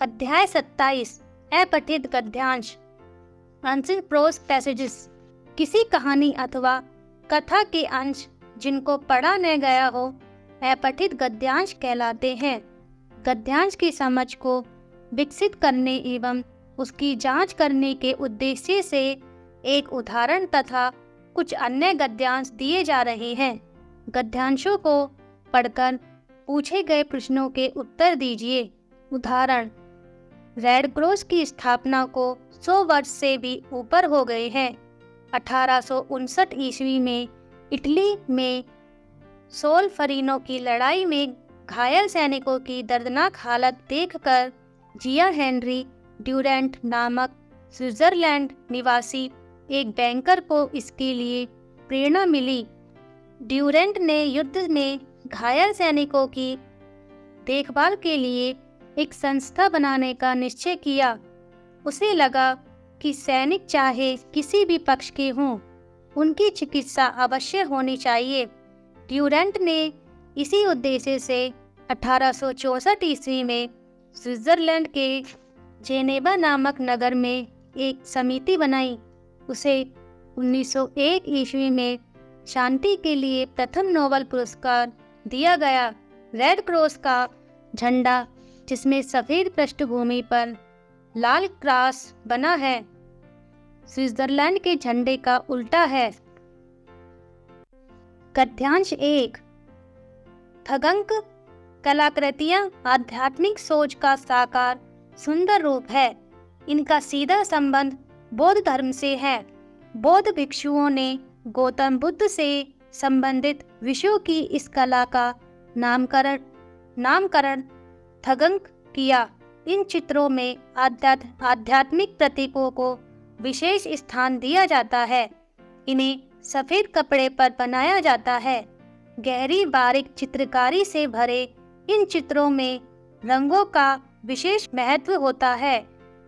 अध्याय 27 अपठित गद्यांश आंशिक pros passages. किसी कहानी अथवा कथा के अंश जिनको पढ़ा न गया हो अपठित गद्यांश कहलाते हैं। गद्यांश की समझ को विकसित करने एवं उसकी जांच करने के उद्देश्य से एक उदाहरण तथा कुछ अन्य गद्यांश दिए जा रहे हैं। गद्यांशों को पढ़कर पूछे गए प्रश्नों के उत्तर दीजिए। उदाहरण: रेड क्रॉस की स्थापना को 100 वर्ष से भी ऊपर हो गए हैं। 1859 ईस्वी में इटली में सोल्फरीनो की लड़ाई में घायल सैनिकों की दर्दनाक हालत देखकर जिया हेनरी ड्यूरेंट नामक स्विट्जरलैंड निवासी एक बैंकर को इसके लिए प्रेरणा मिली। ड्यूरेंट ने युद्ध में घायल सैनिकों की देखभाल के लिए एक संस्था बनाने का निश्चय किया। उसे लगा कि सैनिक चाहे किसी भी पक्ष के हों, उनकी चिकित्सा अवश्य होनी चाहिए। ड्यूरेंट ने इसी उद्देश्य से 1864 ईस्वी में स्विट्जरलैंड के जेनेवा नामक नगर में एक समिति बनाई। उसे 1901 ईस्वी में शांति के लिए प्रथम नोबेल पुरस्कार दिया गया। रेड क्रॉस का झंडा, जिसमें सफेद पृष्ठभूमि पर लाल क्रॉस बना है, स्विट्जरलैंड के झंडे का उल्टा है। गद्यांश 1 थगंक कलाकृतियां आध्यात्मिक सोच का साकार सुंदर रूप है। इनका सीधा संबंध बौद्ध धर्म से है। बौद्ध भिक्षुओं ने गौतम बुद्ध से संबंधित विषयों की इस कला का नामकरण थगंक किया। इन चित्रों में आध्यात्मिक प्रतीकों को विशेष स्थान दिया जाता है। इन्हें सफेद कपड़े पर बनाया जाता है। गहरी बारीक चित्रकारी से भरे इन चित्रों में रंगों का विशेष महत्व होता है।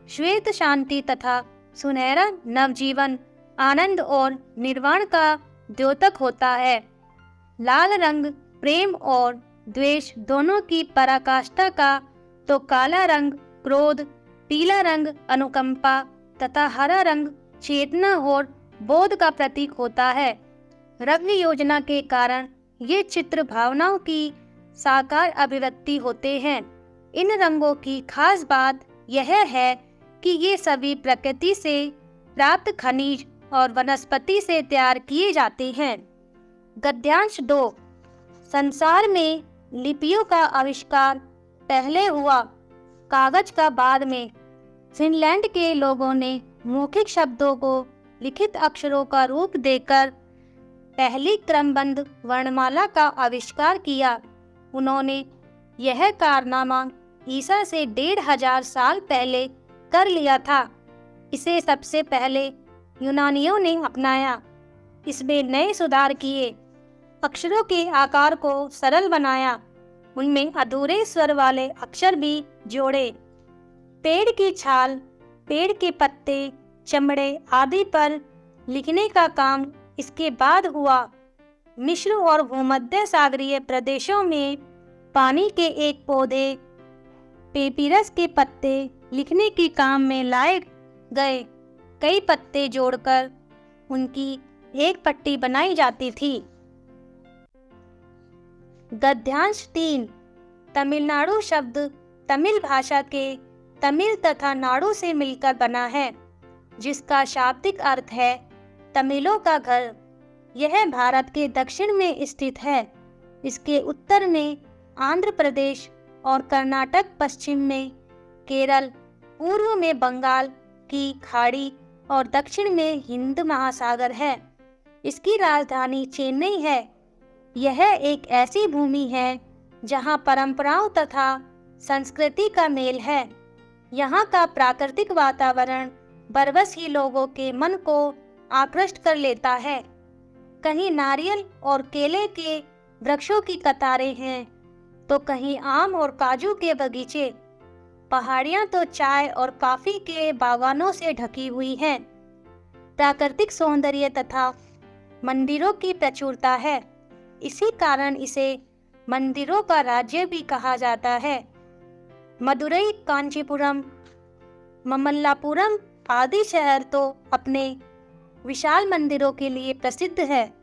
श्वेत शांति तथा सुनहरा नवजीवन, आनंद और निर्वाण का द्योतक होता है। लाल रंग प्रेम और द्वेष दोनों की पराकाष्ठा का, तो काला रंग क्रोध, पीला रंग अनुकंपा तथा हरा रंग चेतना और बोध का प्रतीक होता है। रंग योजना के कारण ये चित्र भावनाओं की साकार अभिव्यक्ति होते हैं। इन रंगों की खास बात यह है कि ये सभी प्रकृति से प्राप्त खनिज और वनस्पति से तैयार किए जाते हैं। गद्यांश 2 संसार में लिपियों का आविष्कार पहले हुआ, कागज का बाद में। फिनलैंड के लोगों ने मौखिक शब्दों को लिखित अक्षरों का रूप देकर पहली क्रमबद्ध वर्णमाला का आविष्कार किया। उन्होंने यह कारनामा ईसा से 1500 साल पहले कर लिया था। इसे सबसे पहले यूनानियों ने अपनाया। इसमें नए सुधार किए, अक्षरों के आकार को सरल बनाया, उनमें अधूरे स्वर वाले अक्षर भी जोड़े। पेड़ की छाल, पेड़ के पत्ते, चमड़े आदि पर लिखने का काम इसके बाद हुआ। मिस्र और भूमध्य सागरीय प्रदेशों में पानी के एक पौधे पेपिरस के पत्ते लिखने के काम में लाए गए। कई पत्ते जोड़कर उनकी एक पट्टी बनाई जाती थी। गद्यांश 3 तमिलनाडु शब्द तमिल भाषा के तमिल तथा नाडु से मिलकर बना है, जिसका शाब्दिक अर्थ है तमिलों का घर। यह भारत के दक्षिण में स्थित है। इसके उत्तर में आंध्र प्रदेश और कर्नाटक, पश्चिम में केरल, पूर्व में बंगाल की खाड़ी और दक्षिण में हिंद महासागर है। इसकी राजधानी चेन्नई है। यह एक ऐसी भूमि है जहां परंपराओं तथा संस्कृति का मेल है। यहाँ का प्राकृतिक वातावरण बरबस ही लोगों के मन को आकृष्ट कर लेता है। कहीं नारियल और केले के वृक्षों की कतारें हैं, तो कहीं आम और काजू के बगीचे। पहाड़ियाँ तो चाय और कॉफी के बागानों से ढकी हुई हैं। प्राकृतिक सौंदर्य तथा मंदिरों की प्रचुरता है। इसी कारण इसे मंदिरों का राज्य भी कहा जाता है। मदुरई, कांचीपुरम, ममल्लापुरम आदि शहर तो अपने विशाल मंदिरों के लिए प्रसिद्ध है।